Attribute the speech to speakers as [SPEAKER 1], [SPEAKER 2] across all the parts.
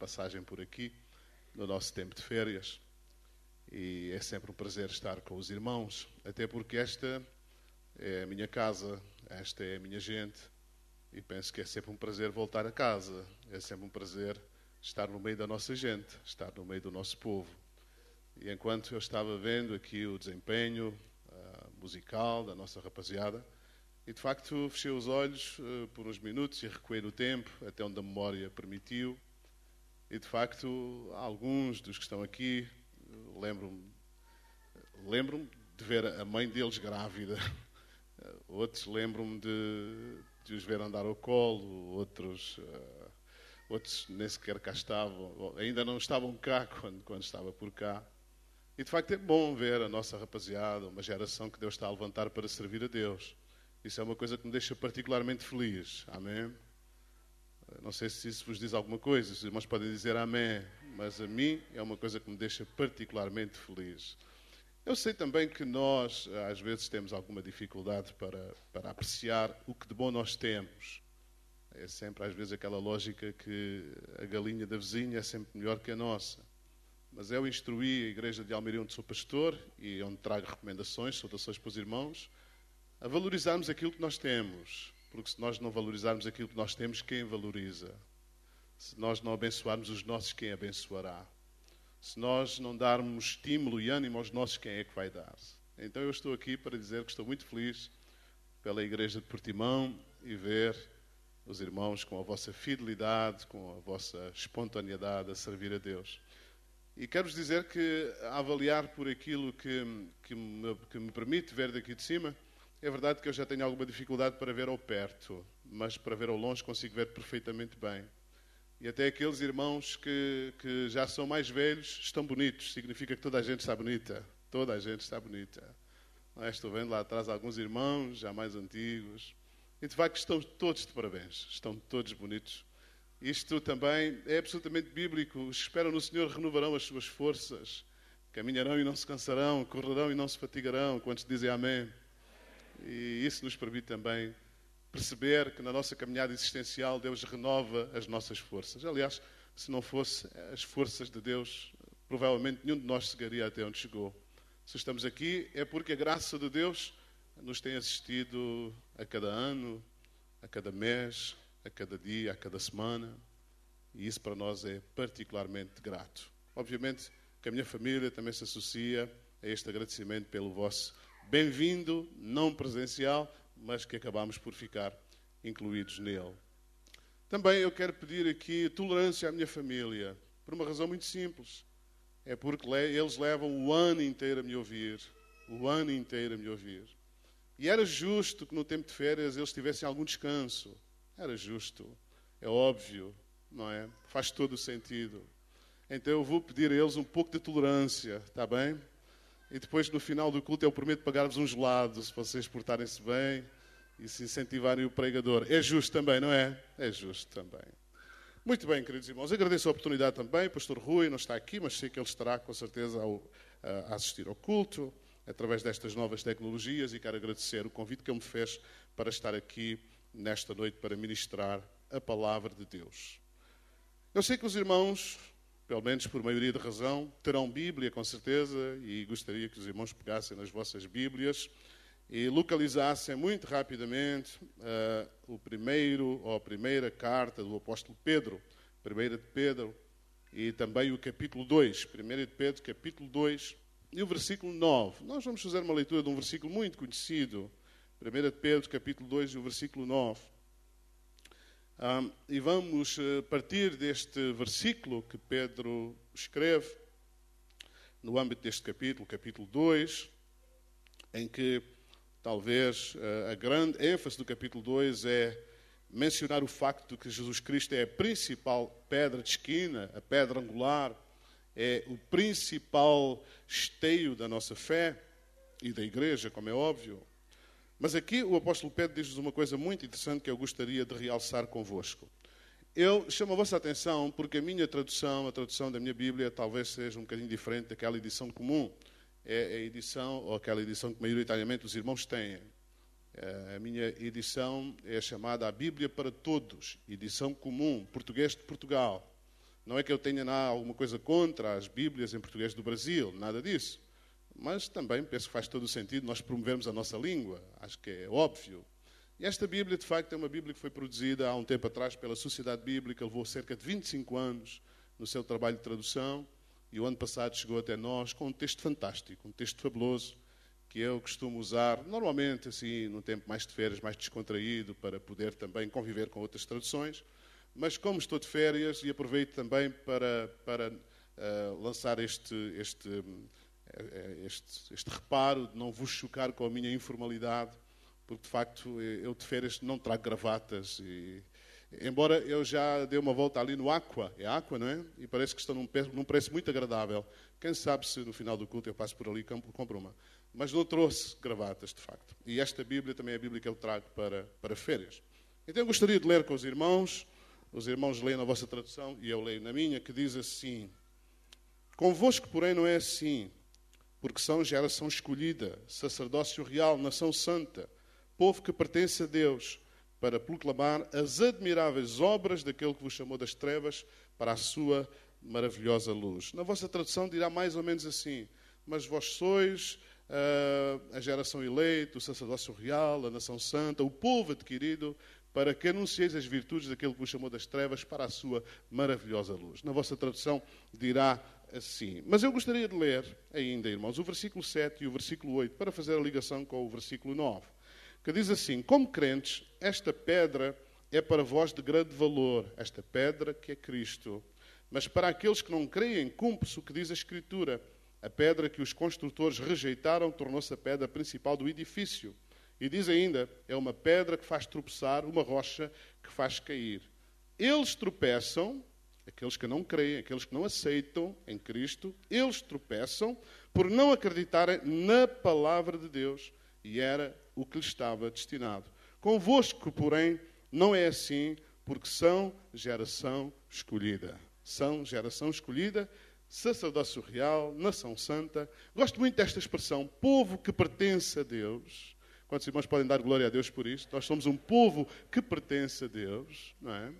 [SPEAKER 1] passagem por aqui, no nosso tempo de férias. E é sempre um prazer estar com os irmãos, até porque esta é a minha casa, esta é a minha gente. E penso que é sempre um prazer voltar a casa, é sempre um prazer estar no meio da nossa gente, estar no meio do nosso povo. E enquanto eu estava vendo aqui o desempenho musical da nossa rapaziada, e de facto fechei os olhos por uns minutos e recuei no tempo, até onde a memória permitiu. E de facto, alguns dos que estão aqui, lembro-me de ver a mãe deles grávida. Outros lembro-me de os ver andar ao colo, outros nem sequer cá estavam, ainda não estavam cá quando estava por cá. E de facto é bom ver a nossa rapaziada, uma geração que Deus está a levantar para servir a Deus. Isso é uma coisa que me deixa particularmente feliz. Amém? Não sei se isso vos diz alguma coisa, os irmãos podem dizer amém, mas a mim é uma coisa que me deixa particularmente feliz. Eu sei também que nós, às vezes, temos alguma dificuldade para apreciar o que de bom nós temos. É sempre, às vezes, aquela lógica que a galinha da vizinha é sempre melhor que a nossa. Mas eu instruí a igreja de Almeirim, onde sou pastor, e onde trago recomendações, saudações para os irmãos, a valorizarmos aquilo que nós temos. Porque se nós não valorizarmos aquilo que nós temos, quem valoriza? Se nós não abençoarmos os nossos, quem abençoará? Se nós não darmos estímulo e ânimo aos nossos, quem é que vai dar? Então eu estou aqui para dizer que estou muito feliz pela igreja de Portimão e ver os irmãos com a vossa fidelidade, com a vossa espontaneidade a servir a Deus. E quero-vos dizer que, a avaliar por aquilo que me permite ver daqui de cima, é verdade que eu já tenho alguma dificuldade para ver ao perto, mas para ver ao longe consigo ver perfeitamente bem. E até aqueles irmãos que já são mais velhos estão bonitos. Significa que toda a gente está bonita. Toda a gente está bonita. Estou vendo lá atrás alguns irmãos já mais antigos. E de facto estão todos de parabéns. Estão todos bonitos. Isto também é absolutamente bíblico. Os que esperam no Senhor renovarão as suas forças. Caminharão e não se cansarão. Correrão e não se fatigarão. Quantos dizem amém? E isso nos permite também perceber que na nossa caminhada existencial Deus renova as nossas forças. Aliás, se não fosse as forças de Deus, provavelmente nenhum de nós chegaria até onde chegou. Se estamos aqui é porque a graça de Deus nos tem assistido a cada ano, a cada mês, a cada dia, a cada semana. E isso para nós é particularmente grato. Obviamente que a minha família também se associa a este agradecimento pelo vosso bem-vindo, não presencial, mas que acabamos por ficar incluídos nele. Também eu quero pedir aqui tolerância à minha família, por uma razão muito simples. É porque eles levam o ano inteiro a me ouvir. O ano inteiro a me ouvir. E era justo que no tempo de férias eles tivessem algum descanso. Era justo. É óbvio, não é? Faz todo o sentido. Então eu vou pedir a eles um pouco de tolerância, está bem? E depois, no final do culto, eu prometo pagar-vos um gelado, se vocês portarem-se bem e se incentivarem o pregador. É justo também, não é? É justo também. Muito bem, queridos irmãos. Agradeço a oportunidade também. O pastor Rui não está aqui, mas sei que ele estará, com certeza, a assistir ao culto, através destas novas tecnologias, e quero agradecer o convite que ele me fez para estar aqui nesta noite para ministrar a palavra de Deus. Eu sei que os irmãos, pelo menos por maioria de razão, terão Bíblia, com certeza, e gostaria que os irmãos pegassem nas vossas Bíblias e localizassem muito rapidamente a primeira carta do apóstolo Pedro, 1 de Pedro, e também o capítulo 2, 1 de Pedro, capítulo 2, e o versículo 9. Nós vamos fazer uma leitura de um versículo muito conhecido, 1 de Pedro, capítulo 2, e o versículo 9. E vamos partir deste versículo que Pedro escreve no âmbito deste capítulo, capítulo 2, em que talvez a grande ênfase do capítulo 2 é mencionar o facto de que Jesus Cristo é a principal pedra de esquina, a pedra angular, é o principal esteio da nossa fé e da igreja, como é óbvio. Mas aqui o apóstolo Pedro diz-nos uma coisa muito interessante que eu gostaria de realçar convosco. Eu chamo a vossa atenção porque a minha tradução, a tradução da minha Bíblia, talvez seja um bocadinho diferente daquela edição comum. É a edição, ou aquela edição que maioritariamente os irmãos têm. A minha edição é chamada A Bíblia para Todos, edição comum, português de Portugal. Não é que eu tenha alguma coisa contra as Bíblias em português do Brasil, nada disso. Mas também penso que faz todo o sentido nós promovermos a nossa língua. Acho que é óbvio. E esta Bíblia, de facto, é uma Bíblia que foi produzida há um tempo atrás pela Sociedade Bíblica, levou cerca de 25 anos no seu trabalho de tradução, e o ano passado chegou até nós com um texto fantástico, um texto fabuloso, que eu costumo usar, normalmente, assim, num tempo mais de férias, mais descontraído, para poder também conviver com outras traduções. Mas como estou de férias, e aproveito também para lançar este reparo de não vos chocar com a minha informalidade, porque, de facto, eu de férias não trago gravatas. Embora eu já dei uma volta ali no Aqua, é Aqua, não é? E parece que estão num preço muito agradável. Quem sabe se no final do culto eu passo por ali e compro uma. Mas não trouxe gravatas, de facto. E esta Bíblia também é a Bíblia que eu trago para férias. Então eu gostaria de ler com os irmãos leem na vossa tradução e eu leio na minha, que diz assim: Convosco, porém, não é assim, porque são geração escolhida, sacerdócio real, nação santa, povo que pertence a Deus, para proclamar as admiráveis obras daquele que vos chamou das trevas para a sua maravilhosa luz. Na vossa tradução dirá mais ou menos assim: mas vós sois a geração eleita, o sacerdócio real, a nação santa, o povo adquirido, para que anuncieis as virtudes daquele que vos chamou das trevas para a sua maravilhosa luz. Na vossa tradução dirá assim. Mas eu gostaria de ler ainda, irmãos, o versículo 7 e o versículo 8, para fazer a ligação com o versículo 9, que diz assim: Como crentes, esta pedra é para vós de grande valor, esta pedra que é Cristo. Mas para aqueles que não creem, cumpre-se o que diz a Escritura: a pedra que os construtores rejeitaram tornou-se a pedra principal do edifício. E diz ainda, é uma pedra que faz tropeçar, uma rocha que faz cair. Eles tropeçam, aqueles que não creem, aqueles que não aceitam em Cristo, eles tropeçam por não acreditarem na palavra de Deus, e era o que lhes estava destinado. Convosco, porém, não é assim, porque são geração escolhida. São geração escolhida, sacerdócio real, nação santa. Gosto muito desta expressão, povo que pertence a Deus. Quantos irmãos podem dar glória a Deus por isto? Nós somos um povo que pertence a Deus, não é?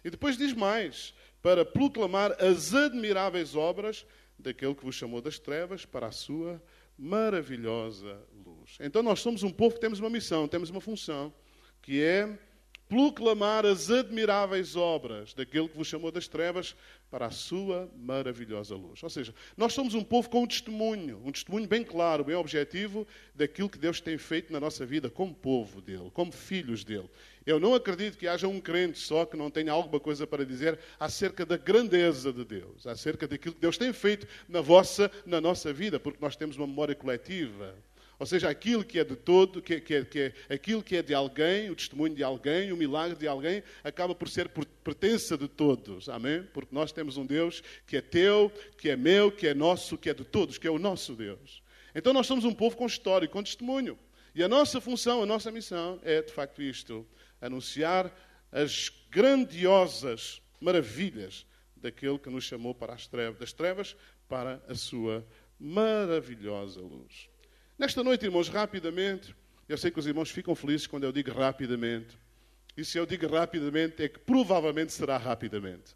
[SPEAKER 1] E depois diz mais, para proclamar as admiráveis obras daquele que vos chamou das trevas para a sua maravilhosa luz. Então nós somos um povo que temos uma missão, temos uma função, que é proclamar as admiráveis obras daquele que vos chamou das trevas para a sua maravilhosa luz. Ou seja, nós somos um povo com um testemunho bem claro, bem objetivo daquilo que Deus tem feito na nossa vida como povo dele, como filhos dele. Eu não acredito que haja um crente só que não tenha alguma coisa para dizer acerca da grandeza de Deus, acerca daquilo que Deus tem feito na nossa vida, porque nós temos uma memória coletiva. Ou seja, aquilo que é de todo, aquilo que é de alguém, o testemunho de alguém, o milagre de alguém, acaba por ser pertença de todos. Amém? Porque nós temos um Deus que é teu, que é meu, que é nosso, que é de todos, que é o nosso Deus. Então nós somos um povo com história, com testemunho. E a nossa função, a nossa missão é, de facto, isto: anunciar as grandiosas maravilhas daquele que nos chamou para das trevas para a sua maravilhosa luz. Nesta noite, irmãos, rapidamente, eu sei que os irmãos ficam felizes quando eu digo rapidamente. E se eu digo rapidamente, é que provavelmente será rapidamente.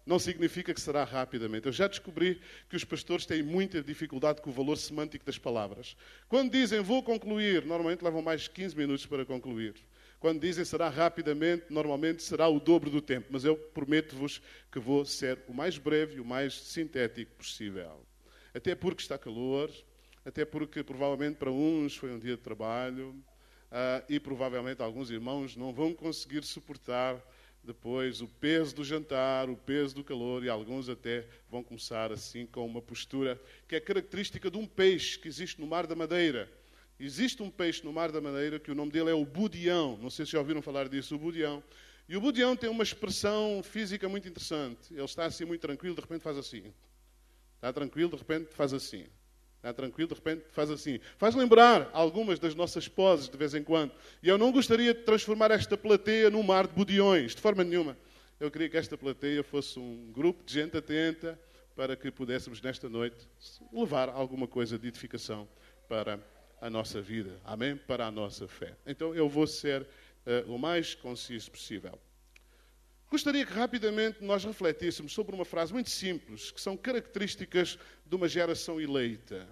[SPEAKER 1] Não significa que será rapidamente. Eu já descobri que os pastores têm muita dificuldade com o valor semântico das palavras. Quando dizem vou concluir, normalmente levam mais de 15 minutos para concluir. Quando dizem será rapidamente, normalmente será o dobro do tempo. Mas eu prometo-vos que vou ser o mais breve e o mais sintético possível. Até porque está calor. Até porque, provavelmente, para uns foi um dia de trabalho e, provavelmente, alguns irmãos não vão conseguir suportar depois o peso do jantar, o peso do calor, e alguns até vão começar assim com uma postura que é característica de um peixe que existe no Mar da Madeira. Existe um peixe no Mar da Madeira que o nome dele é o budião. Não sei se já ouviram falar disso, o budião. E o budião tem uma expressão física muito interessante. Ele está assim muito tranquilo, de repente faz assim. Está tranquilo, de repente faz assim. Está tranquilo, de repente faz assim. Faz lembrar algumas das nossas poses de vez em quando. E eu não gostaria de transformar esta plateia num mar de budiões, de forma nenhuma. Eu queria que esta plateia fosse um grupo de gente atenta para que pudéssemos, nesta noite, levar alguma coisa de edificação para a nossa vida. Amém? Para a nossa fé. Então eu vou ser o mais conciso possível. Gostaria que rapidamente nós refletíssemos sobre uma frase muito simples, que são características de uma geração eleita.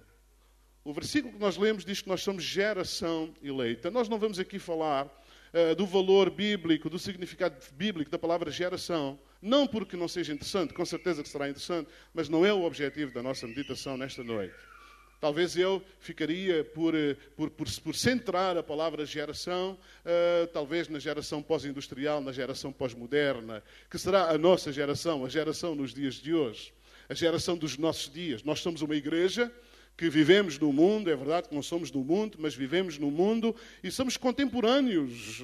[SPEAKER 1] O versículo que nós lemos diz que nós somos geração eleita. Nós não vamos aqui falar do valor bíblico, do significado bíblico da palavra geração, não porque não seja interessante, com certeza que será interessante, mas não é o objetivo da nossa meditação nesta noite. Talvez eu ficaria por centrar a palavra geração, talvez na geração pós-industrial, na geração pós-moderna, que será a nossa geração, a geração nos dias de hoje, a geração dos nossos dias. Nós somos uma igreja que vivemos no mundo, é verdade que não somos do mundo, mas vivemos no mundo e somos contemporâneos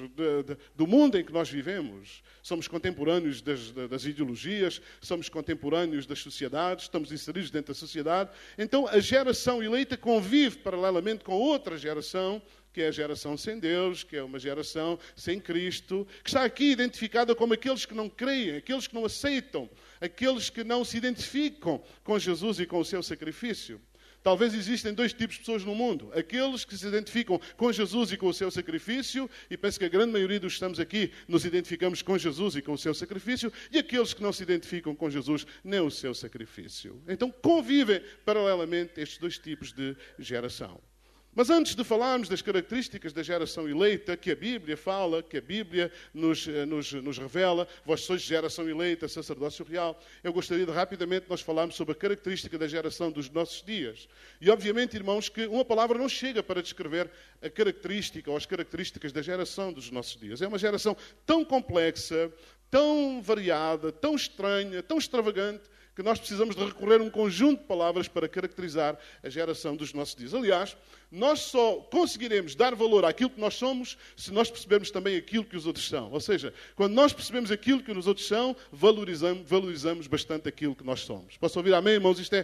[SPEAKER 1] do mundo em que nós vivemos. Somos contemporâneos das ideologias, somos contemporâneos das sociedades, estamos inseridos dentro da sociedade. Então a geração eleita convive paralelamente com outra geração, que é a geração sem Deus, que é uma geração sem Cristo, que está aqui identificada como aqueles que não creem, aqueles que não aceitam, aqueles que não se identificam com Jesus e com o seu sacrifício. Talvez existem dois tipos de pessoas no mundo. Aqueles que se identificam com Jesus e com o seu sacrifício, e penso que a grande maioria dos que estamos aqui nos identificamos com Jesus e com o seu sacrifício, e aqueles que não se identificam com Jesus nem o seu sacrifício. Então convivem paralelamente estes dois tipos de geração. Mas antes de falarmos das características da geração eleita, que a Bíblia fala, que a Bíblia nos revela, vós sois geração eleita, sacerdócio real, eu gostaria de rapidamente nós falarmos sobre a característica da geração dos nossos dias. E obviamente, irmãos, que uma palavra não chega para descrever a característica ou as características da geração dos nossos dias. É uma geração tão complexa, tão variada, tão estranha, tão extravagante, que nós precisamos de recorrer a um conjunto de palavras para caracterizar a geração dos nossos dias. Aliás, nós só conseguiremos dar valor àquilo que nós somos se nós percebermos também aquilo que os outros são. Ou seja, quando nós percebemos aquilo que os outros são, valorizamos bastante aquilo que nós somos. Posso ouvir amém, irmãos? Isto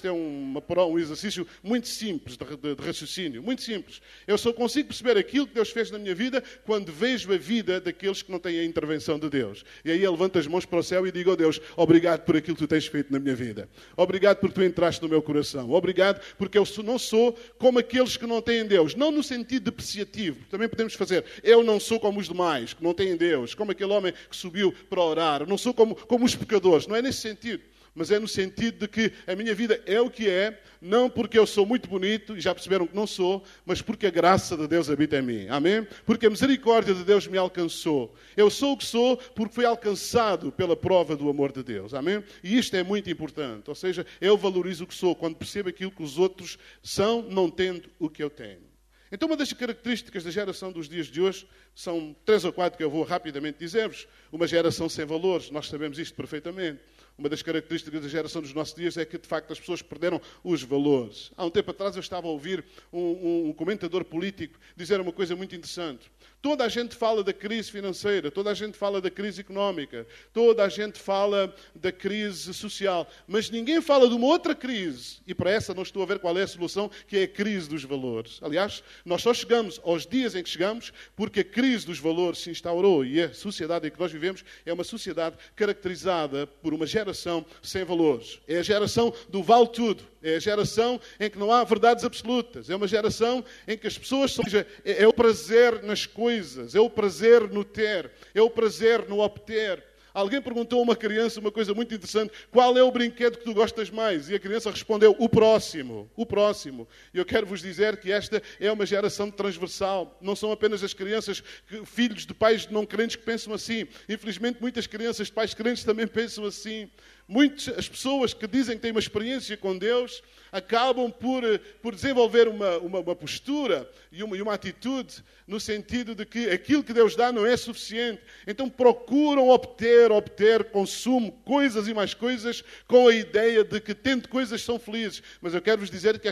[SPEAKER 1] é um exercício muito simples de raciocínio, muito simples. Eu só consigo perceber aquilo que Deus fez na minha vida quando vejo a vida daqueles que não têm a intervenção de Deus. E aí eu levanto as mãos para o céu e digo, oh Deus, obrigado por aquilo que tu tens feito na minha vida. Obrigado porque tu entraste no meu coração. Obrigado porque eu não sou como aqueles que não têm Deus. Não no sentido depreciativo. Também podemos fazer. Eu não sou como os demais, que não têm Deus. Como aquele homem que subiu para orar. Eu não sou como os pecadores. Não é nesse sentido. Mas é no sentido de que a minha vida é o que é, não porque eu sou muito bonito, e já perceberam que não sou, mas porque a graça de Deus habita em mim. Amém? Porque a misericórdia de Deus me alcançou. Eu sou o que sou porque fui alcançado pela prova do amor de Deus. Amém? E isto é muito importante. Ou seja, eu valorizo o que sou quando percebo aquilo que os outros são, não tendo o que eu tenho. Então, uma das características da geração dos dias de hoje são 3 ou 4 que eu vou rapidamente dizer-vos. Uma geração sem valores, nós sabemos isto perfeitamente. Uma das características da geração dos nossos dias é que, de facto, as pessoas perderam os valores. Há um tempo atrás eu estava a ouvir um comentador político dizer uma coisa muito interessante. Toda a gente fala da crise financeira, toda a gente fala da crise económica, toda a gente fala da crise social, mas ninguém fala de uma outra crise, e para essa não estou a ver qual é a solução, que é a crise dos valores. Aliás, nós só chegamos aos dias em que chegamos porque a crise dos valores se instaurou, e a sociedade em que nós vivemos é uma sociedade caracterizada por uma geração sem valores. É a geração do vale tudo. É a geração em que não há verdades absolutas. É uma geração em que as pessoas... É o prazer nas coisas, é o prazer no ter, é o prazer no obter. Alguém perguntou a uma criança uma coisa muito interessante. Qual é o brinquedo que tu gostas mais? E a criança respondeu, o próximo. O próximo. E eu quero vos dizer que esta é uma geração transversal. Não são apenas as crianças, filhos de pais não crentes que pensam assim. Infelizmente, muitas crianças de pais crentes também pensam assim. As pessoas que dizem que têm uma experiência com Deus acabam por desenvolver uma postura e uma atitude no sentido de que aquilo que Deus dá não é suficiente. Então procuram obter consumo, coisas e mais coisas, com a ideia de que tendo coisas são felizes. Mas eu quero vos dizer que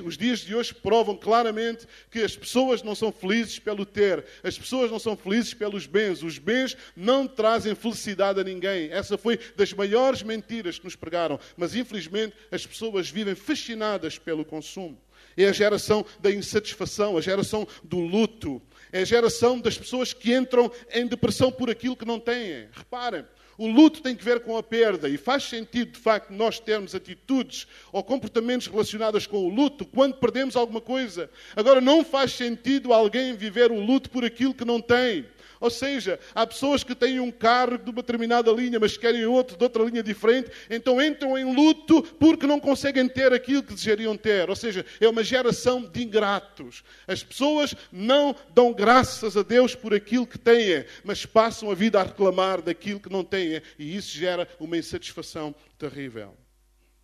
[SPEAKER 1] os dias de hoje provam claramente que as pessoas não são felizes pelo ter. As pessoas não são felizes pelos bens. Os bens não trazem felicidade a ninguém. Essa foi das maiores mentiras que nos pregaram. Mas infelizmente as pessoas vivem fascinadas pelo consumo. É a geração da insatisfação, a geração do luto. É a geração das pessoas que entram em depressão por aquilo que não têm. Reparem, o luto tem que ver com a perda e faz sentido, de facto, nós termos atitudes ou comportamentos relacionados com o luto quando perdemos alguma coisa. Agora, não faz sentido alguém viver o luto por aquilo que não tem. Ou seja, há pessoas que têm um carro de uma determinada linha, mas querem outro de outra linha diferente, então entram em luto porque não conseguem ter aquilo que desejariam ter. Ou seja, é uma geração de ingratos. As pessoas não dão graças a Deus por aquilo que têm, mas passam a vida a reclamar daquilo que não têm, e isso gera uma insatisfação terrível.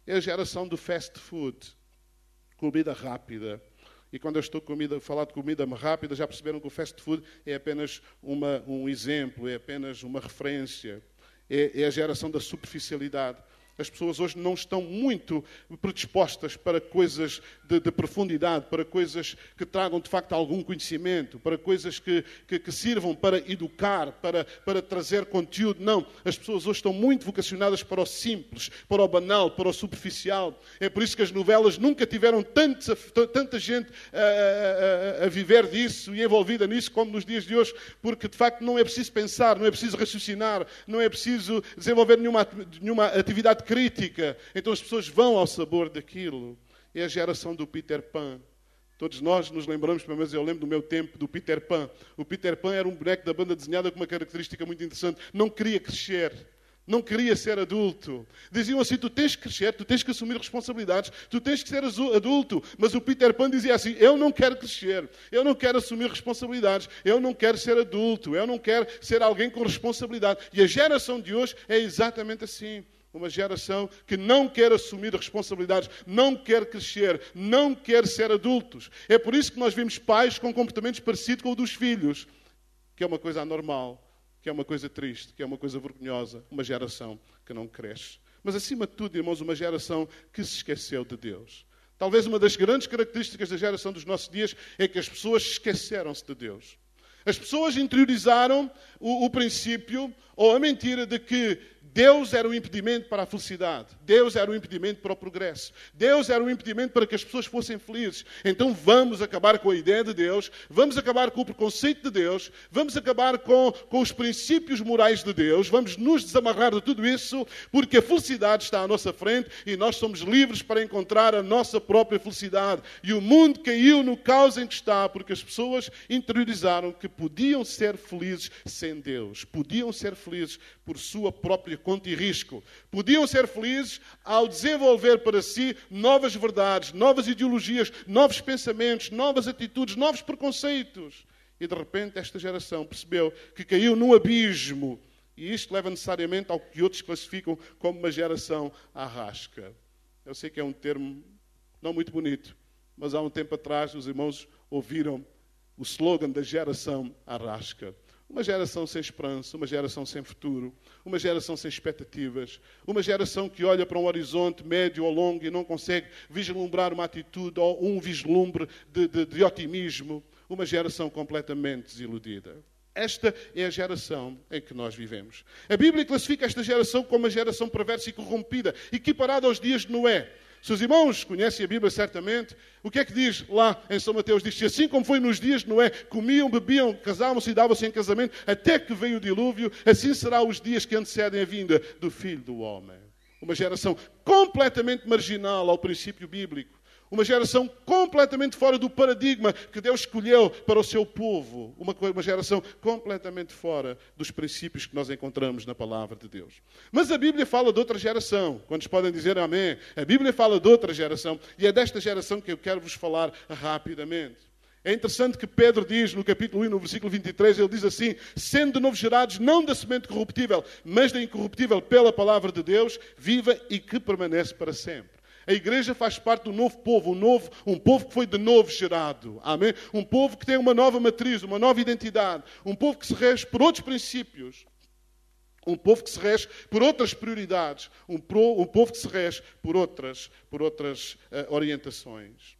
[SPEAKER 1] É a geração do fast food, comida rápida. E quando eu estou a falar de comida rápida, já perceberam que o fast food é apenas um exemplo, é apenas uma referência. É a geração da superficialidade. As pessoas hoje não estão muito predispostas para coisas de profundidade, para coisas que tragam, de facto, algum conhecimento, para coisas que sirvam para educar, para trazer conteúdo. Não, as pessoas hoje estão muito vocacionadas para o simples, para o banal, para o superficial. É por isso que as novelas nunca tiveram tanta gente a viver disso e envolvida nisso como nos dias de hoje, porque, de facto, não é preciso pensar, não é preciso raciocinar, não é preciso desenvolver nenhuma atividade crítica. Então as pessoas vão ao sabor daquilo. É a geração do Peter Pan. Todos nós nos lembramos, pelo menos eu lembro do meu tempo, do Peter Pan. O Peter Pan era um boneco da banda desenhada com uma característica muito interessante. Não queria crescer. Não queria ser adulto. Diziam assim, tu tens que crescer, tu tens que assumir responsabilidades, tu tens que ser adulto. Mas o Peter Pan dizia assim, eu não quero crescer, eu não quero assumir responsabilidades, eu não quero ser adulto, eu não quero ser alguém com responsabilidade. E a geração de hoje é exatamente assim. Uma geração que não quer assumir responsabilidades, não quer crescer, não quer ser adultos. É por isso que nós vemos pais com comportamentos parecidos com o dos filhos, que é uma coisa anormal, que é uma coisa triste, que é uma coisa vergonhosa. Uma geração que não cresce. Mas, acima de tudo, irmãos, uma geração que se esqueceu de Deus. Talvez uma das grandes características da geração dos nossos dias é que as pessoas esqueceram-se de Deus. As pessoas interiorizaram o princípio ou a mentira de que Deus era um impedimento para a felicidade. Deus era um impedimento para o progresso. Deus era um impedimento para que as pessoas fossem felizes. Então vamos acabar com a ideia de Deus, vamos acabar com o preconceito de Deus, vamos acabar com os princípios morais de Deus, vamos nos desamarrar de tudo isso, porque a felicidade está à nossa frente e nós somos livres para encontrar a nossa própria felicidade. E o mundo caiu no caos em que está, porque as pessoas interiorizaram que podiam ser felizes sem Deus. Podiam ser felizes por sua própria conta e risco. Podiam ser felizes ao desenvolver para si novas verdades, novas ideologias, novos pensamentos, novas atitudes, novos preconceitos. E de repente esta geração percebeu que caiu num abismo. E isto leva necessariamente ao que outros classificam como uma geração à rasca. Eu sei que é um termo não muito bonito, mas há um tempo atrás os irmãos ouviram o slogan da geração à rasca. Uma geração sem esperança, uma geração sem futuro, uma geração sem expectativas, uma geração que olha para um horizonte médio ou longo e não consegue vislumbrar uma atitude ou um vislumbre de otimismo, uma geração completamente desiludida. Esta é a geração em que nós vivemos. A Bíblia classifica esta geração como uma geração perversa e corrompida, equiparada aos dias de Noé. Se os irmãos conhecem a Bíblia certamente, o que é que diz lá em São Mateus? Diz que assim como foi nos dias de Noé, comiam, bebiam, casavam-se e davam-se em casamento, até que veio o dilúvio, assim será os dias que antecedem a vinda do Filho do Homem. Uma geração completamente marginal ao princípio bíblico. Uma geração completamente fora do paradigma que Deus escolheu para o seu povo. Uma geração completamente fora dos princípios que nós encontramos na palavra de Deus. Mas a Bíblia fala de outra geração. Quantos podem dizer amém? A Bíblia fala de outra geração. E é desta geração que eu quero vos falar rapidamente. É interessante que Pedro diz no capítulo 1, no versículo 23, ele diz assim: sendo de novo gerados, não da semente corruptível, mas da incorruptível pela palavra de Deus, viva e que permanece para sempre. A igreja faz parte do novo povo, um povo que foi de novo gerado. Amém? Um povo que tem uma nova matriz, uma nova identidade. Um povo que se rege por outros princípios. Um povo que se rege por outras prioridades. Um povo que se rege por outras orientações.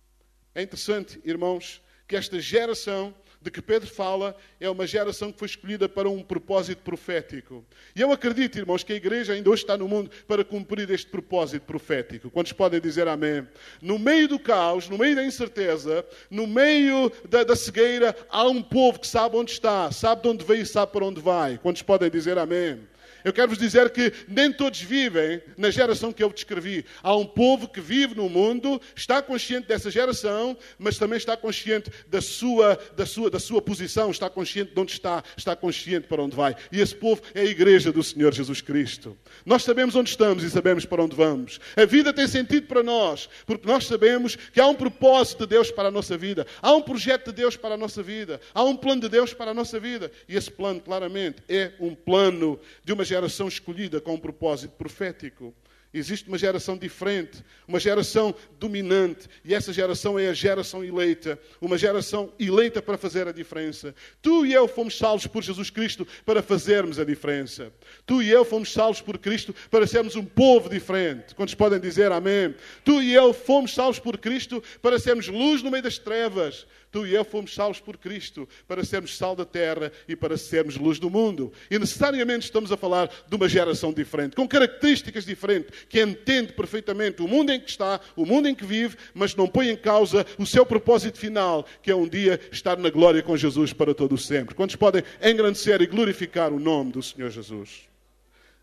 [SPEAKER 1] É interessante, irmãos, que esta geração de que Pedro fala é uma geração que foi escolhida para um propósito profético. E eu acredito, irmãos, que a igreja ainda hoje está no mundo para cumprir este propósito profético. Quantos podem dizer amém? No meio do caos, no meio da incerteza, no meio da cegueira, há um povo que sabe onde está, sabe de onde veio e sabe para onde vai. Quantos podem dizer amém? Eu quero vos dizer que nem todos vivem na geração que eu descrevi. Há um povo que vive no mundo, está consciente dessa geração, mas também está consciente da sua posição, está consciente de onde está consciente para onde vai. E esse povo é a igreja do Senhor Jesus Cristo. Nós sabemos onde estamos e sabemos para onde vamos. A vida tem sentido para nós, porque nós sabemos que há um propósito de Deus para a nossa vida. Há um projeto de Deus para a nossa vida. Há um plano de Deus para a nossa vida. E esse plano, claramente, é um plano de uma geração escolhida com um propósito profético. Existe uma geração diferente, uma geração dominante, e essa geração é a geração eleita, uma geração eleita para fazer a diferença. Tu e eu fomos salvos por Jesus Cristo para fazermos a diferença. Tu e eu fomos salvos por Cristo para sermos um povo diferente. Quantos podem dizer amém? Tu e eu fomos salvos por Cristo para sermos luz no meio das trevas. Tu e eu fomos salvos por Cristo para sermos sal da terra e para sermos luz do mundo. E necessariamente estamos a falar de uma geração diferente, com características diferentes, que entende perfeitamente o mundo em que está, o mundo em que vive, mas não põe em causa o seu propósito final, que é um dia estar na glória com Jesus para todo o sempre. Quantos podem engrandecer e glorificar o nome do Senhor Jesus?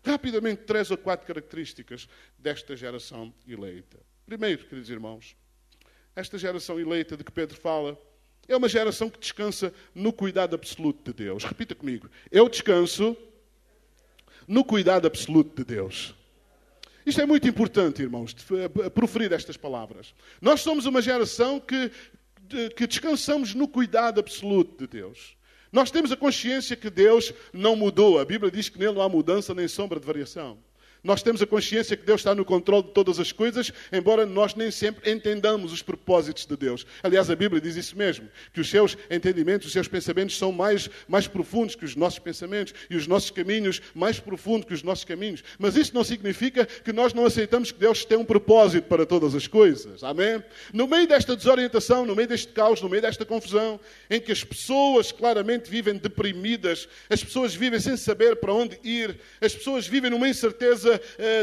[SPEAKER 1] Rapidamente, 3 ou 4 características desta geração eleita. Primeiro, queridos irmãos, esta geração eleita de que Pedro fala é uma geração que descansa no cuidado absoluto de Deus. Repita comigo. Eu descanso no cuidado absoluto de Deus. Isto é muito importante, irmãos, proferir estas palavras. Nós somos uma geração que descansamos no cuidado absoluto de Deus. Nós temos a consciência que Deus não mudou. A Bíblia diz que nele não há mudança nem sombra de variação. Nós temos a consciência que Deus está no controle de todas as coisas, embora nós nem sempre entendamos os propósitos de Deus. Aliás, a Bíblia diz isso mesmo, que os seus entendimentos, os seus pensamentos são mais profundos que os nossos pensamentos e os nossos caminhos mais profundos que os nossos caminhos. Mas isso não significa que nós não aceitamos que Deus tem um propósito para todas as coisas. Amém? No meio desta desorientação, no meio deste caos, no meio desta confusão, em que as pessoas claramente vivem deprimidas, as pessoas vivem sem saber para onde ir, as pessoas vivem numa incerteza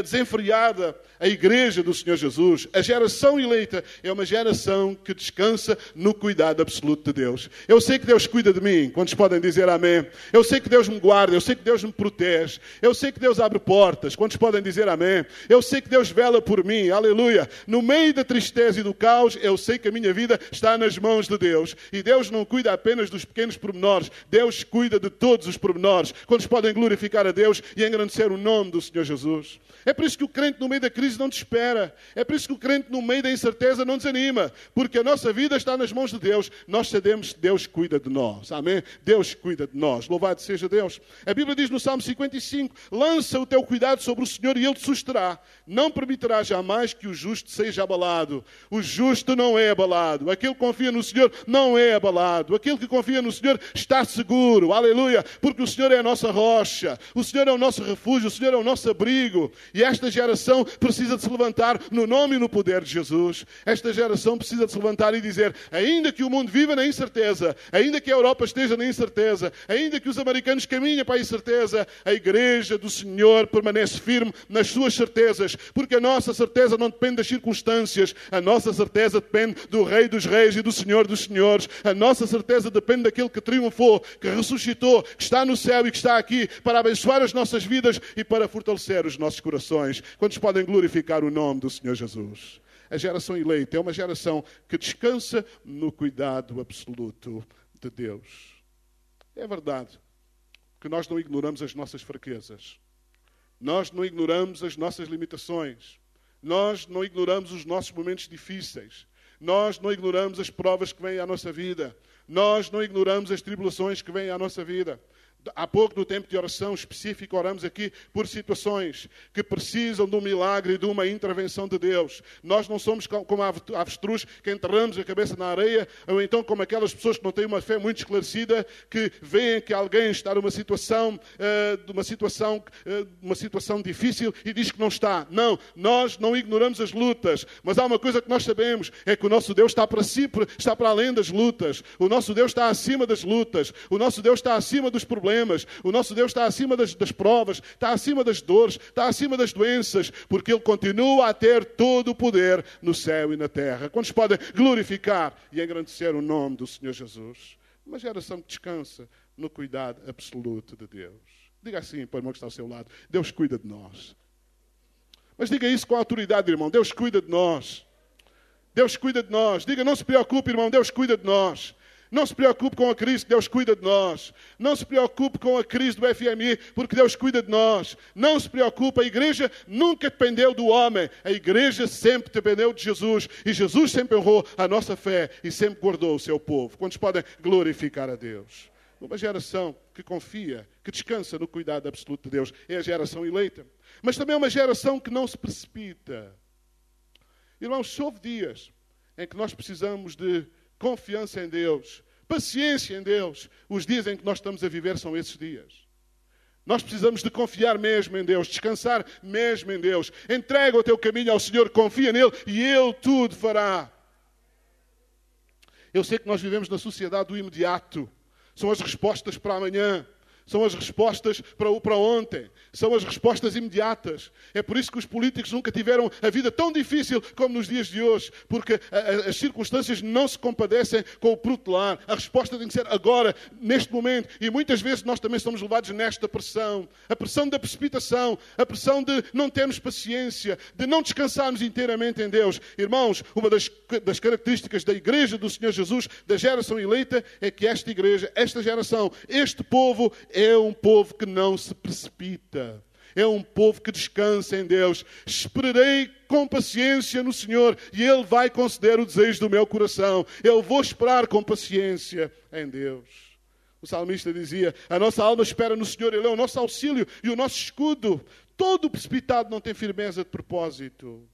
[SPEAKER 1] desenfreada, a igreja do Senhor Jesus, a geração eleita, é uma geração que descansa no cuidado absoluto de Deus. Eu sei que Deus cuida de mim, quantos podem dizer amém? Eu sei que Deus me guarda, eu sei que Deus me protege, eu sei que Deus abre portas, quantos podem dizer amém? Eu sei que Deus vela por mim, aleluia. No meio da tristeza e do caos, eu sei que a minha vida está nas mãos de Deus. E Deus não cuida apenas dos pequenos pormenores, Deus cuida de todos os pormenores. Quantos podem glorificar a Deus e engrandecer o nome do Senhor Jesus? É por isso que o crente no meio da crise não desespera. É por isso que o crente no meio da incerteza não desanima. Porque a nossa vida está nas mãos de Deus. Nós sabemos que Deus cuida de nós. Amém? Deus cuida de nós. Louvado seja Deus. A Bíblia diz no Salmo 55, lança o teu cuidado sobre o Senhor e Ele te susterá. Não permitirá jamais que o justo seja abalado. O justo não é abalado. Aquele que confia no Senhor não é abalado. Aquele que confia no Senhor está seguro. Aleluia. Porque o Senhor é a nossa rocha. O Senhor é o nosso refúgio. O Senhor é o nosso abrigo. E esta geração precisa de se levantar no nome e no poder de Jesus. Esta geração precisa de se levantar e dizer, ainda que o mundo viva na incerteza, ainda que a Europa esteja na incerteza, ainda que os americanos caminhem para a incerteza, a igreja do Senhor permanece firme nas suas certezas, porque a nossa certeza não depende das circunstâncias, a nossa certeza depende do Rei dos Reis e do Senhor dos Senhores, a nossa certeza depende daquele que triunfou, que ressuscitou, que está no céu e que está aqui para abençoar as nossas vidas e para fortalecer os nossos corações. Quantos podem glorificar o nome do Senhor Jesus? A geração eleita é uma geração que descansa no cuidado absoluto de Deus. É verdade que nós não ignoramos as nossas fraquezas. Nós não ignoramos as nossas limitações. Nós não ignoramos os nossos momentos difíceis. Nós não ignoramos as provas que vêm à nossa vida. Nós não ignoramos as tribulações que vêm à nossa vida. Há pouco, no tempo de oração específico, oramos aqui por situações que precisam de um milagre e de uma intervenção de Deus. Nós não somos como a avestruz que enterramos a cabeça na areia, ou então como aquelas pessoas que não têm uma fé muito esclarecida, que veem que alguém está numa situação difícil e diz que não está. Não, nós não ignoramos as lutas, mas há uma coisa que nós sabemos, é que o nosso Deus está para além das lutas. O nosso Deus está acima das lutas. O nosso Deus está acima dos problemas. O nosso Deus está acima das provas, está acima das dores, está acima das doenças, porque Ele continua a ter todo o poder no céu e na terra. Quantos podem glorificar e engrandecer o nome do Senhor Jesus? Uma geração que descansa no cuidado absoluto de Deus. Diga assim para o irmão que está ao seu lado. Deus cuida de nós. Mas diga isso com autoridade, irmão. Deus cuida de nós. Deus cuida de nós. Diga, não se preocupe, irmão. Deus cuida de nós. Não se preocupe com a crise, Deus cuida de nós. Não se preocupe com a crise do FMI, porque Deus cuida de nós. Não se preocupe, a igreja nunca dependeu do homem. A igreja sempre dependeu de Jesus. E Jesus sempre honrou a nossa fé e sempre guardou o seu povo. Quantos podem glorificar a Deus? Uma geração que confia, que descansa no cuidado absoluto de Deus. É a geração eleita. Mas também é uma geração que não se precipita. Irmãos, houve dias em que nós precisamos de confiança em Deus, paciência em Deus. Os dias em que nós estamos a viver são esses dias. Nós precisamos de confiar mesmo em Deus, descansar mesmo em Deus. Entrega o teu caminho ao Senhor, confia nele e Ele tudo fará. Eu sei que nós vivemos na sociedade do imediato. São as respostas para amanhã. São as respostas para ontem. São as respostas imediatas. É por isso que os políticos nunca tiveram a vida tão difícil como nos dias de hoje. Porque as circunstâncias não se compadecem com o protelar. A resposta tem que ser agora, neste momento. E muitas vezes nós também somos levados nesta pressão. A pressão da precipitação. A pressão de não termos paciência. De não descansarmos inteiramente em Deus. Irmãos, uma das características da igreja do Senhor Jesus, da geração eleita, é que esta igreja, esta geração, este povo é um povo que não se precipita. É um povo que descansa em Deus. Esperarei com paciência no Senhor e Ele vai conceder o desejo do meu coração. Eu vou esperar com paciência em Deus. O salmista dizia, a nossa alma espera no Senhor, Ele é o nosso auxílio e o nosso escudo. Todo precipitado não tem firmeza de propósito.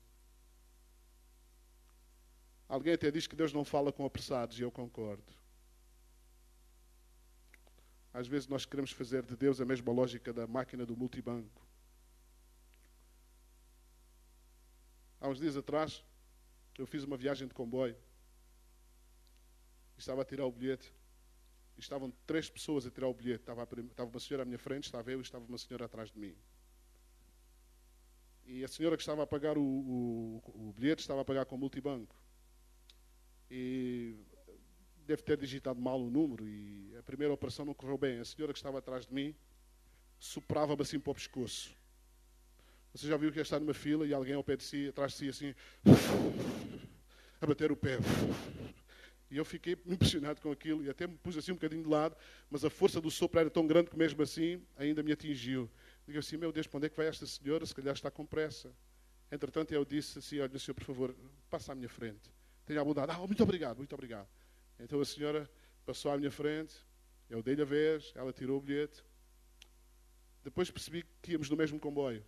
[SPEAKER 1] Alguém até diz que Deus não fala com apressados e eu concordo. Às vezes nós queremos fazer de Deus a mesma lógica da máquina do multibanco. Há uns dias atrás, eu fiz uma viagem de comboio. Estava a tirar o bilhete. Estavam 3 pessoas a tirar o bilhete. Estava uma senhora à minha frente, estava eu e estava uma senhora atrás de mim. E a senhora que estava a pagar o bilhete estava a pagar com o multibanco. E deve ter digitado mal o número e a primeira operação não correu bem. A senhora que estava atrás de mim soprava-me assim para o pescoço. Você já viu que ia estar numa fila e alguém ao pé de si, atrás de si, assim, a bater o pé. E eu fiquei impressionado com aquilo e até me pus assim um bocadinho de lado, mas a força do sopro era tão grande que mesmo assim ainda me atingiu. Digo assim, meu Deus, para onde é que vai esta senhora? Se calhar está com pressa. Entretanto, eu disse assim, olha, senhor, por favor, passa à minha frente. Tenha a bondade. Muito obrigado, muito obrigado. Então a senhora passou à minha frente, eu dei-lhe a vez, ela tirou o bilhete. Depois percebi que íamos no mesmo comboio.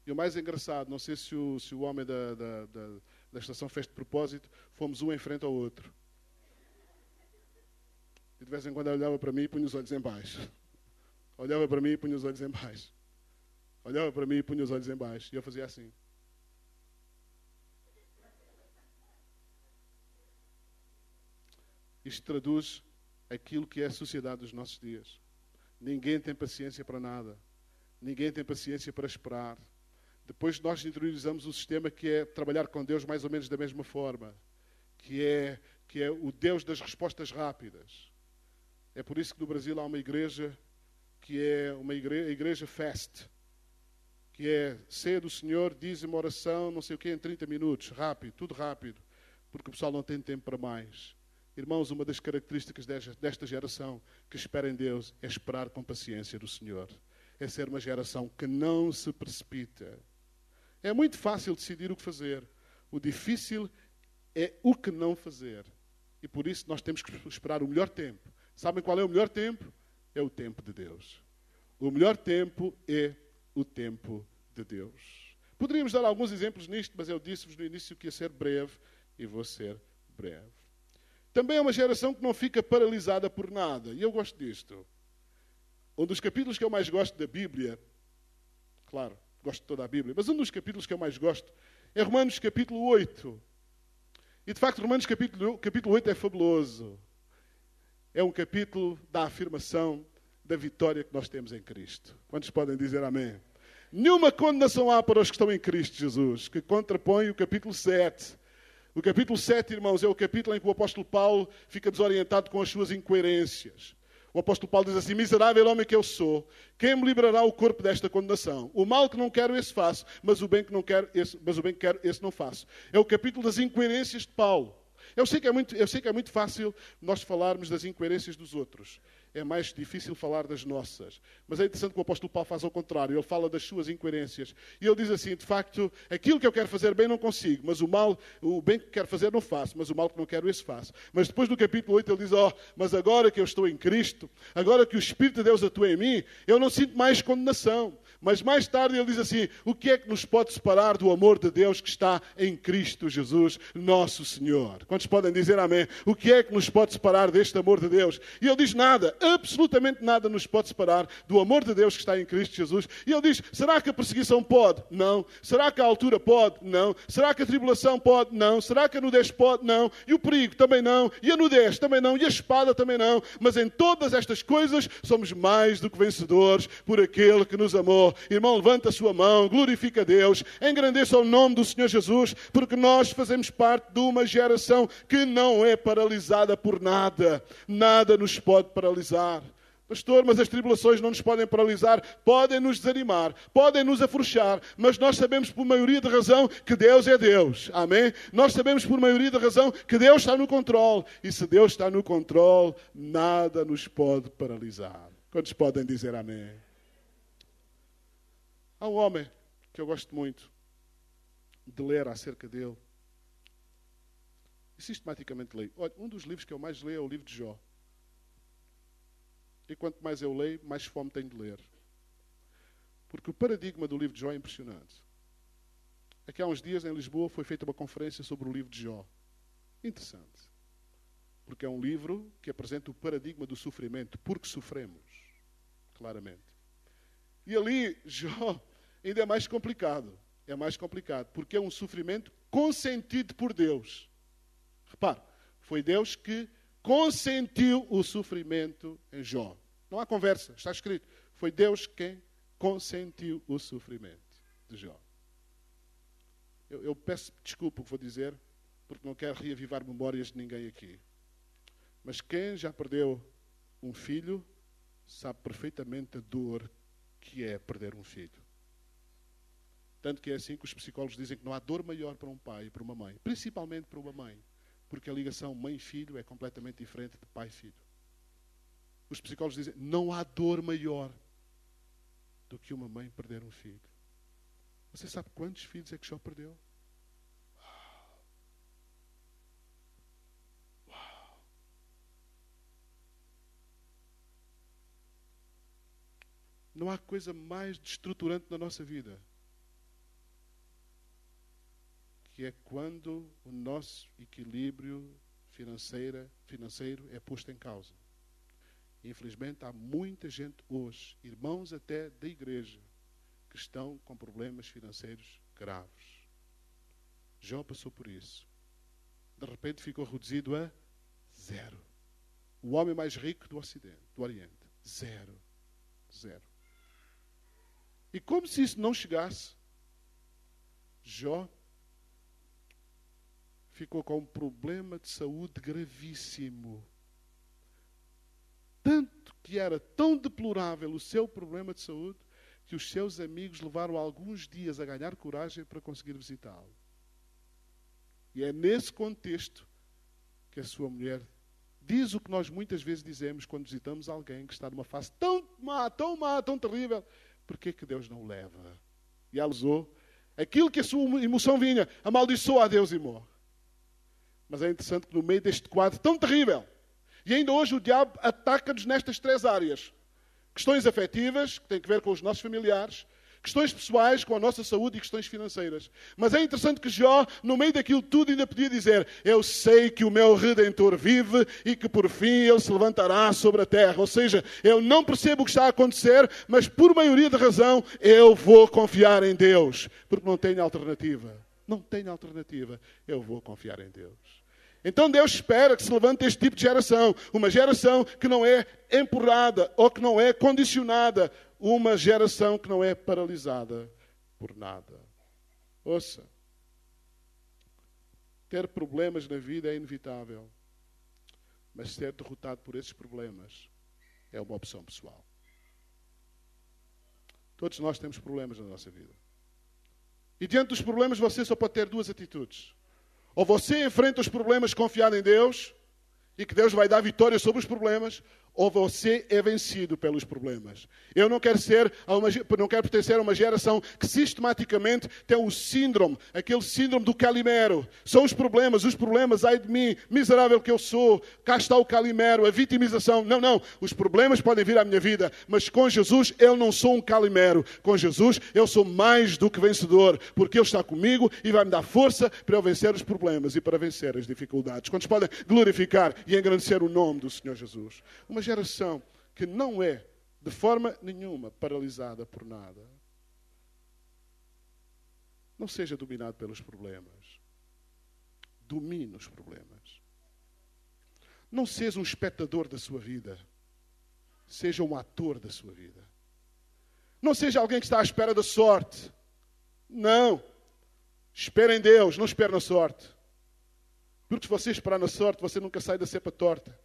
[SPEAKER 1] E o mais engraçado, não sei se o homem da estação fez de propósito, fomos um em frente ao outro. E de vez em quando ela olhava para mim e punha os olhos em baixo. Olhava para mim e punha os olhos em baixo. Olhava para mim e punha os olhos em baixo. E eu fazia assim. Isto traduz aquilo que é a sociedade dos nossos dias. Ninguém tem paciência para nada. Ninguém tem paciência para esperar. Depois nós interiorizamos o sistema que é trabalhar com Deus mais ou menos da mesma forma. Que é o Deus das respostas rápidas. É por isso que no Brasil há uma igreja que é a igreja fast. Que é ceia do Senhor, dízimo, oração, não sei o quê, em 30 minutos. Rápido, tudo rápido. Porque o pessoal não tem tempo para mais. Irmãos, uma das características desta geração que espera em Deus é esperar com paciência do Senhor. É ser uma geração que não se precipita. É muito fácil decidir o que fazer. O difícil é o que não fazer. E por isso nós temos que esperar o melhor tempo. Sabem qual é o melhor tempo? É o tempo de Deus. O melhor tempo é o tempo de Deus. Poderíamos dar alguns exemplos nisto, mas eu disse-vos no início que ia ser breve e vou ser breve. Também é uma geração que não fica paralisada por nada. E eu gosto disto. Um dos capítulos que eu mais gosto da Bíblia, claro, gosto de toda a Bíblia, mas um dos capítulos que eu mais gosto é Romanos capítulo 8. E de facto Romanos capítulo 8 é fabuloso. É um capítulo da afirmação da vitória que nós temos em Cristo. Quantos podem dizer amém? Nenhuma condenação há para os que estão em Cristo Jesus, que contrapõe o capítulo 7. O capítulo 7, irmãos, é o capítulo em que o apóstolo Paulo fica desorientado com as suas incoerências. O apóstolo Paulo diz assim: miserável homem que eu sou, quem me livrará o corpo desta condenação? O mal que não quero, esse faço, mas o bem que não quero, esse não faço. É o capítulo das incoerências de Paulo. Eu sei que é muito fácil nós falarmos das incoerências dos outros. É mais difícil falar das nossas. Mas é interessante que o apóstolo Paulo faz ao contrário. Ele fala das suas incoerências. E ele diz assim: de facto, aquilo que eu quero fazer bem não consigo, mas o bem que quero fazer não faço, mas o mal que não quero, esse faço. Mas depois do capítulo 8 ele diz: mas agora que eu estou em Cristo, agora que o Espírito de Deus atua em mim, eu não sinto mais condenação. Mas mais tarde ele diz assim: o que é que nos pode separar do amor de Deus que está em Cristo Jesus, nosso Senhor? Quantos podem dizer amém? O que é que nos pode separar deste amor de Deus? E ele diz: nada, absolutamente nada nos pode separar do amor de Deus que está em Cristo Jesus. E ele diz: será que a perseguição pode? Não. Será que a altura pode? Não. Será que a tribulação pode? Não. Será que a nudez pode? Não. E o perigo também não. E a nudez também não. E a espada também não. Mas em todas estas coisas somos mais do que vencedores por aquele que nos amou. Irmão, levanta a sua mão, glorifica a Deus, engrandeça o nome do Senhor Jesus, porque nós fazemos parte de uma geração que não é paralisada por nada. Nada nos pode paralisar. Pastor, mas as tribulações não nos podem paralisar, podem nos desanimar, podem nos afrouxar, mas nós sabemos por maioria de razão que Deus é Deus. Amém? Nós sabemos por maioria de razão que Deus está no controle. E se Deus está no controle, nada nos pode paralisar. Quantos podem dizer amém? Há um homem que eu gosto muito de ler acerca dele. E sistematicamente leio. Olha, um dos livros que eu mais leio é o livro de Jó. E quanto mais eu leio, mais fome tenho de ler. Porque o paradigma do livro de Jó é impressionante. Aqui há uns dias, em Lisboa, foi feita uma conferência sobre o livro de Jó. Interessante. Porque é um livro que apresenta o paradigma do sofrimento. Porque sofremos. Claramente. E ali, Jó, ainda é mais complicado. É mais complicado. Porque é um sofrimento consentido por Deus. Repare, foi Deus que consentiu o sofrimento em Jó. Não há conversa, está escrito. Foi Deus quem consentiu o sofrimento de Jó. Eu peço desculpa o que vou dizer, porque não quero reavivar memórias de ninguém aqui. Mas quem já perdeu um filho, sabe perfeitamente a dor que é perder um filho. Tanto que é assim que os psicólogos dizem que não há dor maior para um pai e para uma mãe. Principalmente para uma mãe. Porque a ligação mãe-filho é completamente diferente de pai-filho. Os psicólogos dizem, não há dor maior do que uma mãe perder um filho. Você sabe quantos filhos é que Jó perdeu? Uau. Não há coisa mais destruturante na nossa vida que é quando o nosso equilíbrio financeiro é posto em causa. Infelizmente, há muita gente hoje, irmãos até da igreja, que estão com problemas financeiros graves. Jó passou por isso. De repente ficou reduzido a zero. O homem mais rico do Oriente. Zero. E como se isso não chegasse, Jó ficou com um problema de saúde gravíssimo. Tanto que era tão deplorável o seu problema de saúde que os seus amigos levaram alguns dias a ganhar coragem para conseguir visitá-lo. E é nesse contexto que a sua mulher diz o que nós muitas vezes dizemos quando visitamos alguém que está numa fase tão má, tão terrível. Por que Deus não o leva? E ela usou aquilo que a sua emoção vinha, amaldiçoa a Deus e morre. Mas é interessante que no meio deste quadro tão terrível, e ainda hoje o diabo ataca-nos nestas três áreas. Questões afetivas, que têm a ver com os nossos familiares, questões pessoais, com a nossa saúde e questões financeiras. Mas é interessante que Jó, no meio daquilo tudo, ainda podia dizer, eu sei que o meu Redentor vive e que por fim ele se levantará sobre a terra. Ou seja, eu não percebo o que está a acontecer, mas por maioria de razão, eu vou confiar em Deus. Porque não tenho alternativa. Não tenho alternativa. Eu vou confiar em Deus. Então Deus espera que se levante este tipo de geração. Uma geração que não é empurrada ou que não é condicionada. Uma geração que não é paralisada por nada. Ouça. Ter problemas na vida é inevitável. Mas ser derrotado por esses problemas é uma opção pessoal. Todos nós temos problemas na nossa vida. E diante dos problemas você só pode ter duas atitudes. Ou você enfrenta os problemas confiado em Deus, e que Deus vai dar vitória sobre os problemas, ou você é vencido pelos problemas. Eu não quero pertencer a uma geração que sistematicamente tem o síndrome, aquele síndrome do Calimero. São os problemas, ai de mim, miserável que eu sou, cá está o Calimero, a vitimização. Não, os problemas podem vir à minha vida, mas com Jesus eu não sou um Calimero. Com Jesus eu sou mais do que vencedor, porque Ele está comigo e vai me dar força para eu vencer os problemas e para vencer as dificuldades. Quantos podem glorificar e engrandecer o nome do Senhor Jesus? Uma geração que não é, de forma nenhuma, paralisada por nada. Não seja dominado pelos problemas. Domine os problemas. Não seja um espectador da sua vida. Seja um ator da sua vida. Não seja alguém que está à espera da sorte. Não. Espere em Deus, não espere na sorte. Porque se você esperar na sorte, você nunca sai da cepa torta.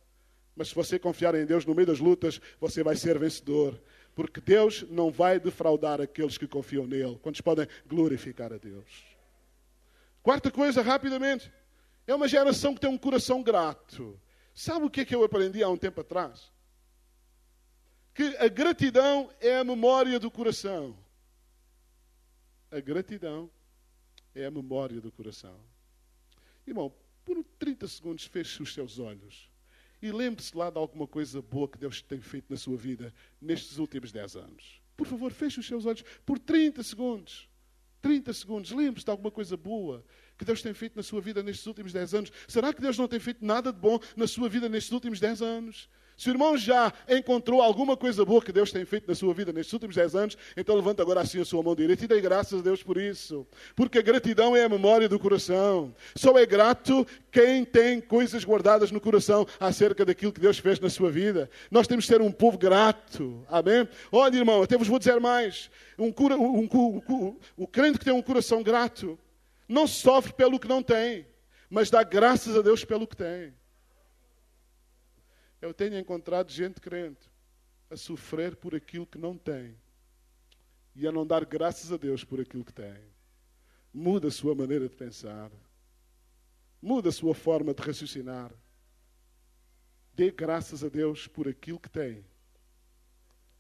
[SPEAKER 1] Mas se você confiar em Deus no meio das lutas, você vai ser vencedor. Porque Deus não vai defraudar aqueles que confiam nele. Quantos podem glorificar a Deus? Quarta coisa, rapidamente. É uma geração que tem um coração grato. Sabe o que é que eu aprendi há um tempo atrás? Que a gratidão é a memória do coração. A gratidão é a memória do coração. Irmão, por 30 segundos feche os seus olhos. E lembre-se lá de alguma coisa boa que Deus tem feito na sua vida nestes últimos 10 anos. Por favor, feche os seus olhos por 30 segundos. 30 segundos. Lembre-se de alguma coisa boa que Deus tem feito na sua vida nestes últimos 10 anos. Será que Deus não tem feito nada de bom na sua vida nestes últimos 10 anos? Se o irmão já encontrou alguma coisa boa que Deus tem feito na sua vida nestes últimos 10 anos, então levanta agora assim a sua mão direita e dê graças a Deus por isso. Porque a gratidão é a memória do coração. Só é grato quem tem coisas guardadas no coração acerca daquilo que Deus fez na sua vida. Nós temos que ser um povo grato. Amém? Olha, irmão, até vos vou dizer mais. O crente que tem um coração grato não sofre pelo que não tem, mas dá graças a Deus pelo que tem. Eu tenho encontrado gente crente a sofrer por aquilo que não tem e a não dar graças a Deus por aquilo que tem. Muda a sua maneira de pensar. Muda a sua forma de raciocinar. Dê graças a Deus por aquilo que tem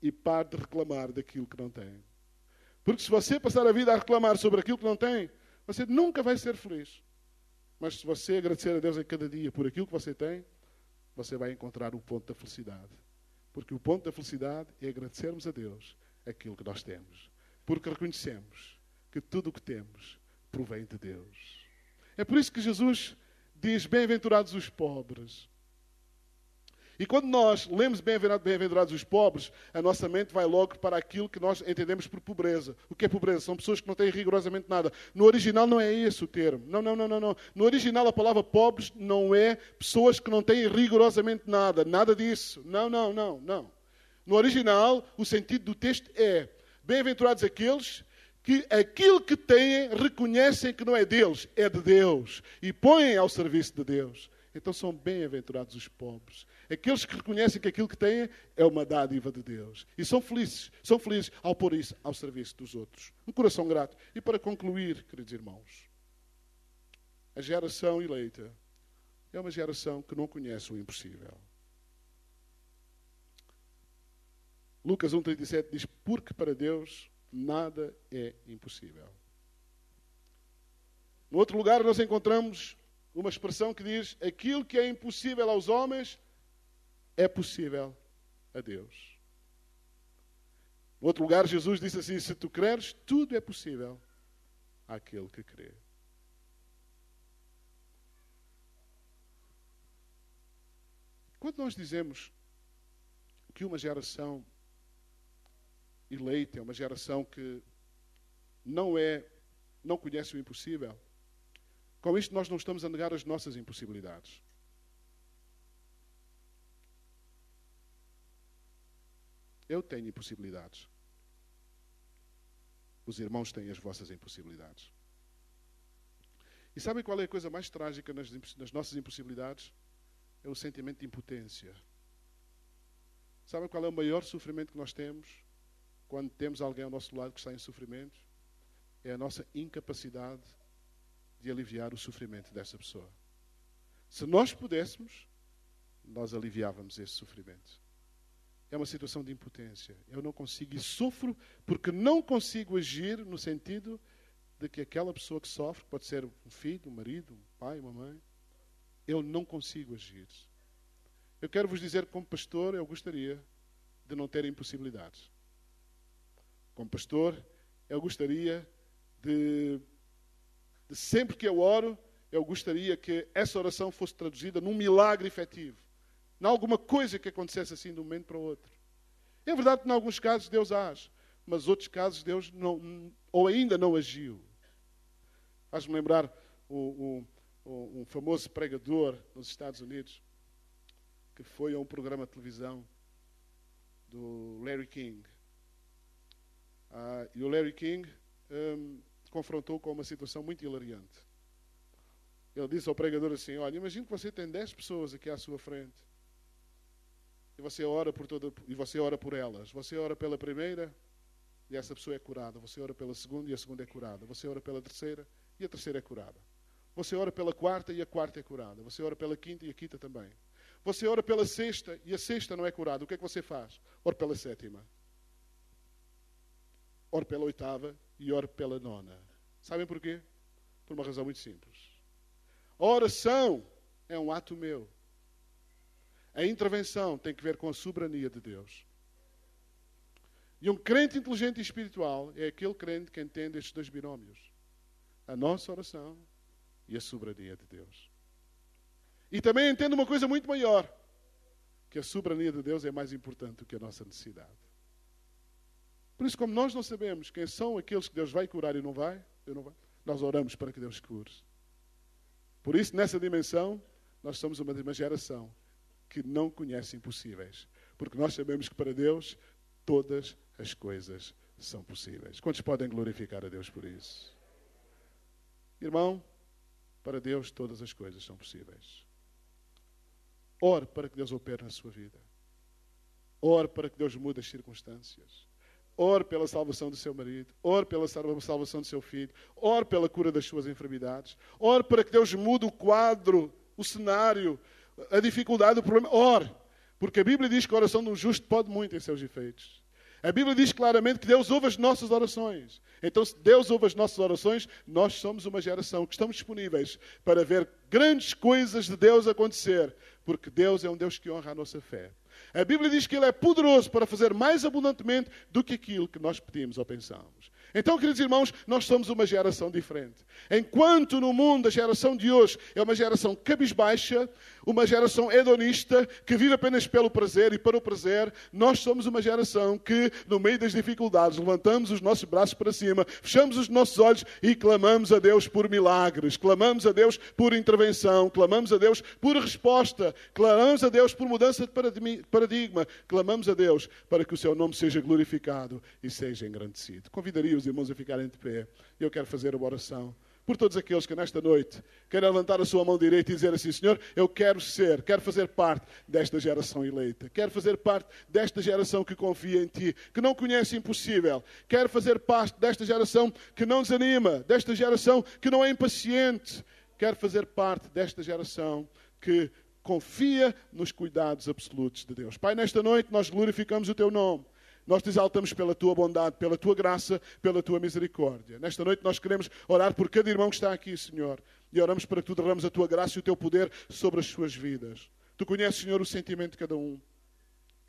[SPEAKER 1] e pare de reclamar daquilo que não tem. Porque se você passar a vida a reclamar sobre aquilo que não tem, você nunca vai ser feliz. Mas se você agradecer a Deus em cada dia por aquilo que você tem, você vai encontrar o ponto da felicidade. Porque o ponto da felicidade é agradecermos a Deus aquilo que nós temos. Porque reconhecemos que tudo o que temos provém de Deus. É por isso que Jesus diz, bem-aventurados os pobres. E quando nós lemos bem-aventurados os pobres, a nossa mente vai logo para aquilo que nós entendemos por pobreza. O que é pobreza? São pessoas que não têm rigorosamente nada. No original não é esse o termo. Não. No original a palavra pobres não é pessoas que não têm rigorosamente nada. Nada disso. Não. No original, o sentido do texto é bem-aventurados aqueles que aquilo que têm reconhecem que não é deles, é de Deus. E põem ao serviço de Deus. Então são bem-aventurados os pobres. Aqueles que reconhecem que aquilo que têm é uma dádiva de Deus. E são felizes ao pôr isso ao serviço dos outros. Um coração grato. E para concluir, queridos irmãos, a geração eleita é uma geração que não conhece o impossível. Lucas 1,37 diz, porque para Deus nada é impossível. No outro lugar nós encontramos uma expressão que diz, aquilo que é impossível aos homens é possível a Deus. No outro lugar, Jesus disse assim, se tu creres, tudo é possível àquele que crê. Quando nós dizemos que uma geração eleita é uma geração que não conhece o impossível, com isto nós não estamos a negar as nossas impossibilidades. Eu tenho impossibilidades. Os irmãos têm as vossas impossibilidades. E sabem qual é a coisa mais trágica nas nossas impossibilidades? É o sentimento de impotência. Sabem qual é o maior sofrimento que nós temos quando temos alguém ao nosso lado que está em sofrimento? É a nossa incapacidade de aliviar o sofrimento dessa pessoa. Se nós pudéssemos, nós aliviávamos esse sofrimento. É uma situação de impotência. Eu não consigo e sofro porque não consigo agir no sentido de que aquela pessoa que sofre, pode ser um filho, um marido, um pai, uma mãe, eu não consigo agir. Eu quero vos dizer que, como pastor, eu gostaria de não ter impossibilidades. Como pastor, eu gostaria de sempre que eu oro, eu gostaria que essa oração fosse traduzida num milagre efetivo. Em alguma coisa que acontecesse assim de um momento para o outro. É verdade que em alguns casos Deus age, mas outros casos Deus não, ou ainda não agiu. Faz-me lembrar um famoso pregador nos Estados Unidos, que foi a um programa de televisão do Larry King. E o Larry King confrontou com uma situação muito hilariante. Ele disse ao pregador assim: olha, imagine que você tem 10 pessoas aqui à sua frente. E você ora por elas. Você ora pela primeira e essa pessoa é curada. Você ora pela segunda e a segunda é curada. Você ora pela terceira e a terceira é curada. Você ora pela quarta e a quarta é curada. Você ora pela quinta e a quinta também. Você ora pela sexta e a sexta não é curada. O que é que você faz? Ora pela sétima. Ora pela oitava e ora pela nona. Sabem porquê? Por uma razão muito simples. A oração é um ato meu. A intervenção tem que ver com a soberania de Deus. E um crente inteligente e espiritual é aquele crente que entende estes dois binómios. A nossa oração e a soberania de Deus. E também entende uma coisa muito maior. Que a soberania de Deus é mais importante do que a nossa necessidade. Por isso, como nós não sabemos quem são aqueles que Deus vai curar e não vai, nós oramos para que Deus cure. Por isso, nessa dimensão, nós somos uma geração que não conhece impossíveis. Porque nós sabemos que para Deus todas as coisas são possíveis. Quantos podem glorificar a Deus por isso? Irmão, para Deus todas as coisas são possíveis. Ore para que Deus opere na sua vida. Ore para que Deus mude as circunstâncias. Ore pela salvação do seu marido. Ore pela salvação do seu filho. Ore pela cura das suas enfermidades. Ore para que Deus mude o quadro, o cenário, a dificuldade, o problema. Ore. Porque a Bíblia diz que a oração de um justo pode muito em seus efeitos. A Bíblia diz claramente que Deus ouve as nossas orações. Então, se Deus ouve as nossas orações, nós somos uma geração que estamos disponíveis para ver grandes coisas de Deus acontecer. Porque Deus é um Deus que honra a nossa fé. A Bíblia diz que Ele é poderoso para fazer mais abundantemente do que aquilo que nós pedimos ou pensamos. Então, queridos irmãos, nós somos uma geração diferente. Enquanto no mundo a geração de hoje é uma geração cabisbaixa, uma geração hedonista, que vive apenas pelo prazer e para o prazer, nós somos uma geração que, no meio das dificuldades, levantamos os nossos braços para cima, fechamos os nossos olhos e clamamos a Deus por milagres, clamamos a Deus por intervenção, clamamos a Deus por resposta, clamamos a Deus por mudança de paradigma, clamamos a Deus para que o seu nome seja glorificado e seja engrandecido. Convidaria os irmãos a ficarem de pé. Eu quero fazer uma oração por todos aqueles que nesta noite querem levantar a sua mão direita e dizer assim: Senhor, eu quero fazer parte desta geração eleita. Quero fazer parte desta geração que confia em Ti, que não conhece impossível. Quero fazer parte desta geração que não desanima, desta geração que não é impaciente. Quero fazer parte desta geração que confia nos cuidados absolutos de Deus. Pai, nesta noite nós glorificamos o Teu nome. Nós te exaltamos pela Tua bondade, pela Tua graça, pela Tua misericórdia. Nesta noite nós queremos orar por cada irmão que está aqui, Senhor. E oramos para que Tu derrames a Tua graça e o Teu poder sobre as suas vidas. Tu conheces, Senhor, o sentimento de cada um.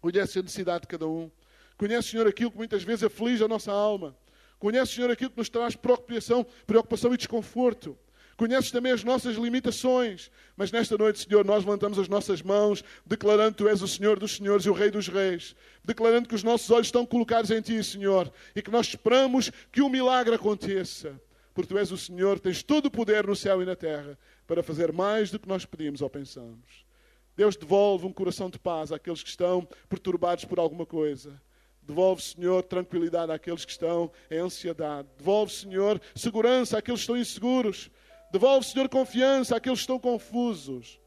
[SPEAKER 1] Conheces a necessidade de cada um. Conheces, Senhor, aquilo que muitas vezes aflige a nossa alma. Conheces, Senhor, aquilo que nos traz preocupação e desconforto. Conheces também as nossas limitações. Mas nesta noite, Senhor, nós levantamos as nossas mãos, declarando que Tu és o Senhor dos Senhores e o Rei dos Reis. Declarando que os nossos olhos estão colocados em Ti, Senhor. E que nós esperamos que o milagre aconteça. Porque Tu és o Senhor, tens todo o poder no céu e na terra para fazer mais do que nós pedimos ou pensamos. Deus, devolve um coração de paz àqueles que estão perturbados por alguma coisa. Devolve, Senhor, tranquilidade àqueles que estão em ansiedade. Devolve, Senhor, segurança àqueles que estão inseguros. Devolve, Senhor, confiança àqueles que estão confusos.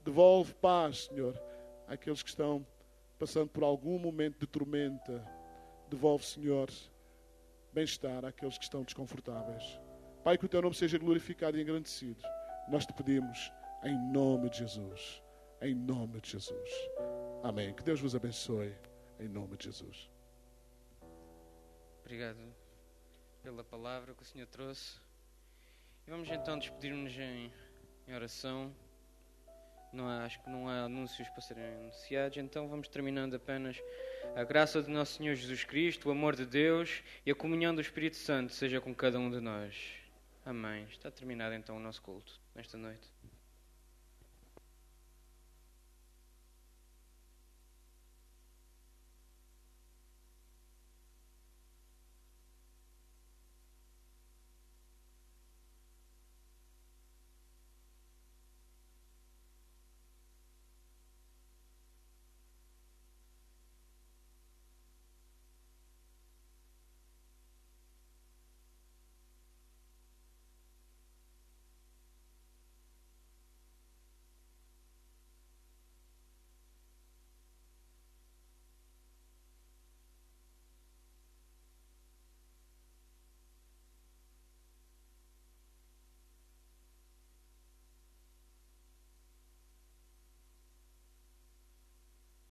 [SPEAKER 1] Devolve paz, Senhor, àqueles que estão
[SPEAKER 2] passando por algum momento de tormenta, devolve, Senhor, bem-estar àqueles que estão desconfortáveis. Pai, que o Teu nome seja glorificado e engrandecido. Nós te pedimos em nome de Jesus. Em nome de Jesus. Amém. Que Deus vos abençoe. Em nome de Jesus.
[SPEAKER 3] Obrigado pela palavra que o Senhor trouxe. E vamos então despedir-nos em oração. Acho que não há anúncios para serem anunciados, então vamos terminando apenas. A graça do nosso Senhor Jesus Cristo, o amor de Deus e a comunhão do Espírito Santo seja com cada um de nós. Amém. Está terminado então o nosso culto nesta noite.